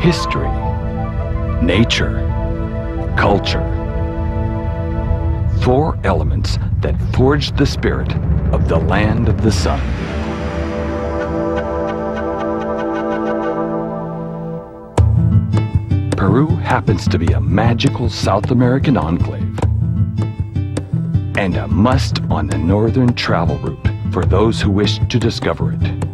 history, nature, culture. Four elements that forged the spirit of the land of the sun. Peru happens to be a magical South American enclave and a must on the northern travel route for those who wish to discover it.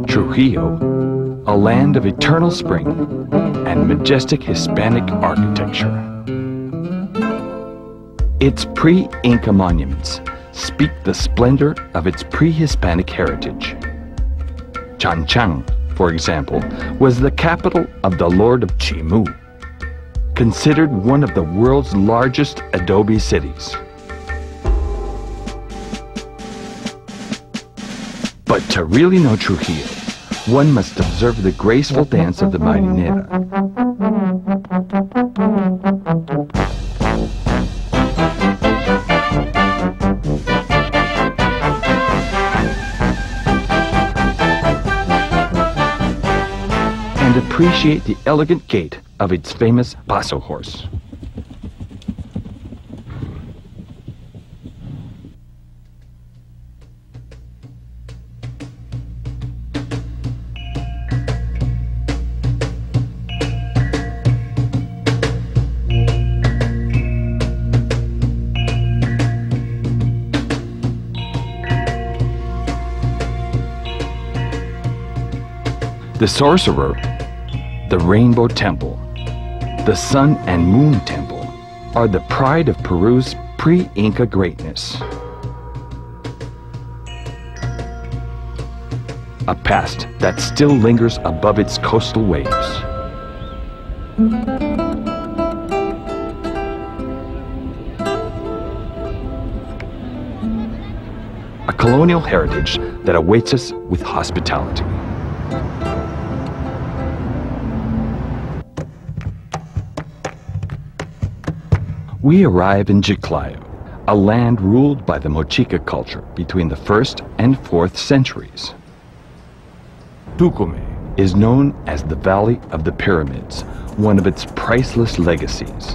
Trujillo, a land of eternal spring and majestic Hispanic architecture. Its pre-Inca monuments speak the splendor of its pre-Hispanic heritage. Chan Chan, for example, was the capital of the Lord of Chimu, considered one of the world's largest adobe cities. But to really know Trujillo, one must observe the graceful dance of the marinera. And appreciate the elegant gait of its famous paso horse. The Sorcerer, the Rainbow Temple, the Sun and Moon Temple are the pride of Peru's pre-Inca greatness. A past that still lingers above its coastal waves. A colonial heritage that awaits us with hospitality. We arrive in Chiclayo, a land ruled by the Mochica culture between the 1st and 4th centuries. Tucumé is known as the Valley of the Pyramids, one of its priceless legacies.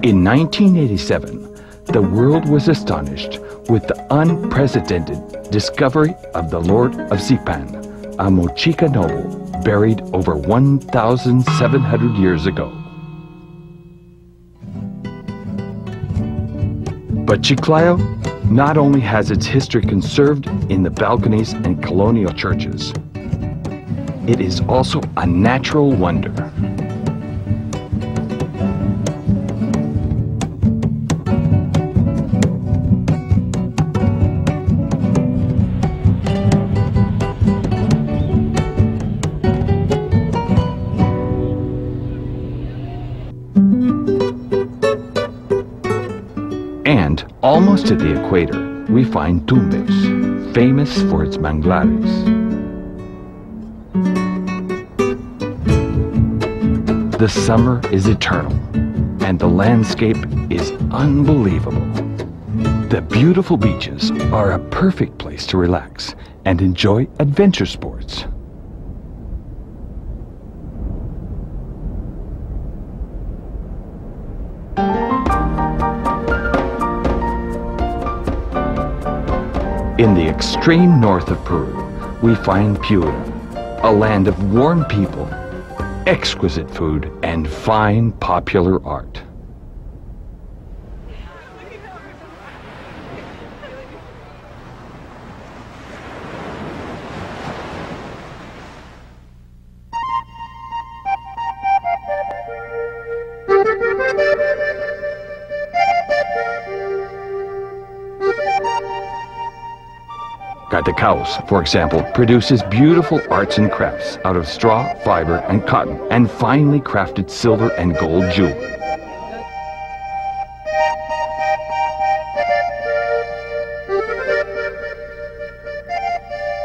In 1987, the world was astonished with the unprecedented discovery of the Lord of Zipan, a Mochica noble buried over 1,700 years ago. But Chiclayo not only has its history conserved in the balconies and colonial churches, it is also a natural wonder. And almost at the equator, we find Tumbes, famous for its manglares. The summer is eternal, and the landscape is unbelievable. The beautiful beaches are a perfect place to relax and enjoy adventure sports. In the extreme north of Peru, we find Piura, a land of warm people, exquisite food, and fine popular art. Catacaos, for example, produces beautiful arts and crafts out of straw, fiber, and cotton, and finely crafted silver and gold jewelry.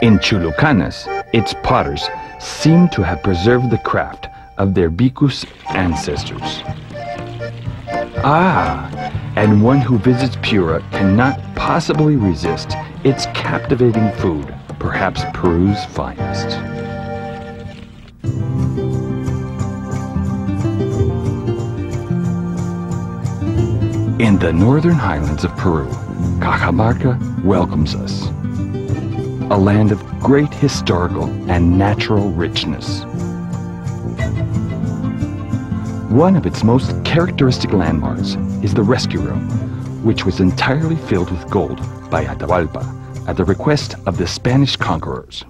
In Chulucanas, its potters seem to have preserved the craft of their Bicus ancestors. Ah, and one who visits Piura cannot possibly resist its captivating food, perhaps Peru's finest. In the northern highlands of Peru, Cajamarca welcomes us, a land of great historical and natural richness. One of its most characteristic landmarks is the rescue room, which was entirely filled with gold by Atahualpa at the request of the Spanish conquerors.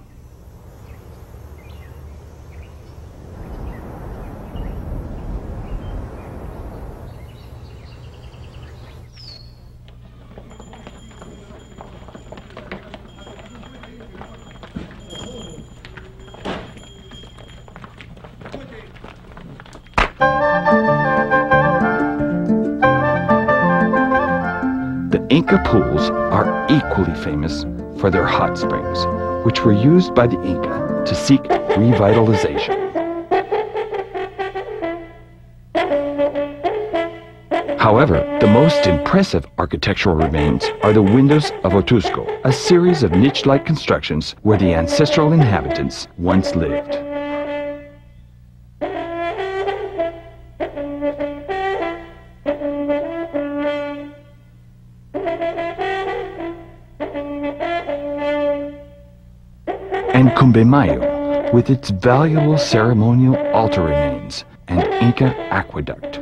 The Inca pools are equally famous for their hot springs, which were used by the Inca to seek revitalization. However, the most impressive architectural remains are the windows of Otusco, a series of niche-like constructions where the ancestral inhabitants once lived. And Cumbemayo, with its valuable ceremonial altar remains and Inca aqueduct.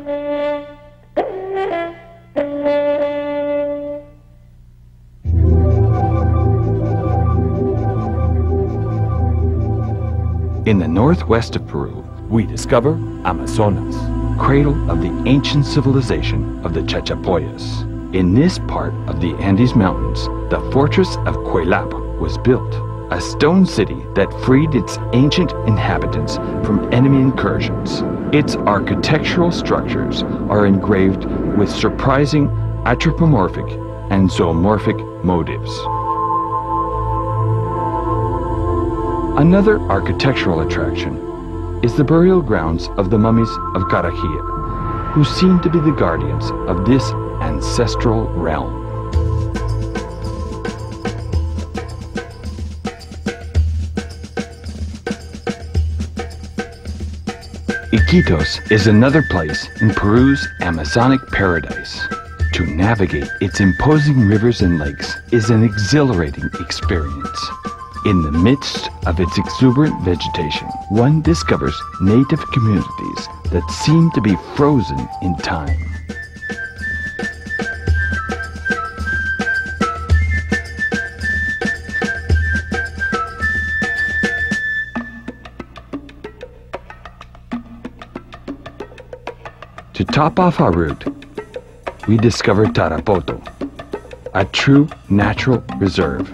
In the northwest of Peru, we discover Amazonas, cradle of the ancient civilization of the Chachapoyas. In this part of the Andes Mountains, the fortress of Cuelap was built, a stone city that freed its ancient inhabitants from enemy incursions. Its architectural structures are engraved with surprising anthropomorphic and zoomorphic motifs. Another architectural attraction is the burial grounds of the mummies of Carajia, who seem to be the guardians of this ancestral realm. Iquitos is another place in Peru's Amazonic paradise. To navigate its imposing rivers and lakes is an exhilarating experience. In the midst of its exuberant vegetation, one discovers native communities that seem to be frozen in time. To top off our route, we discover Tarapoto, a true natural reserve.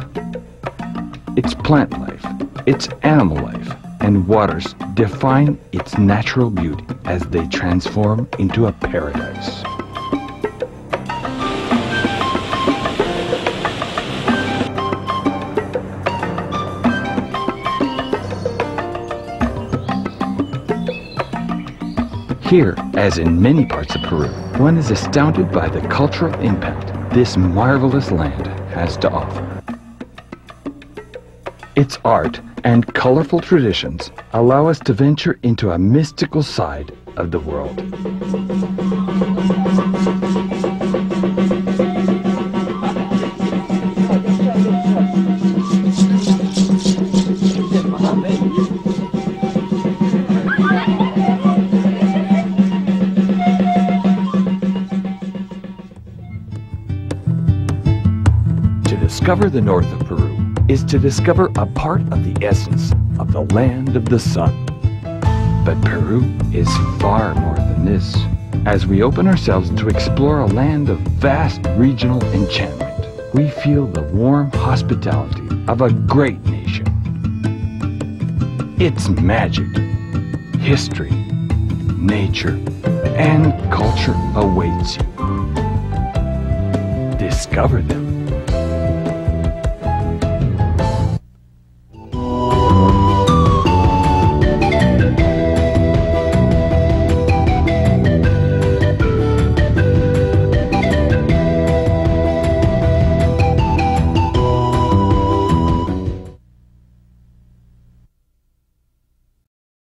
Its plant life, its animal life, and waters define its natural beauty as they transform into a paradise. Here, as in many parts of Peru, one is astounded by the cultural impact this marvelous land has to offer. Its art and colorful traditions allow us to venture into a mystical side of the world. To discover the north of Peru is to discover a part of the essence of the land of the sun. But Peru is far more than this. As we open ourselves to explore a land of vast regional enchantment, we feel the warm hospitality of a great nation. Its magic, history, nature, and culture awaits you. Discover them.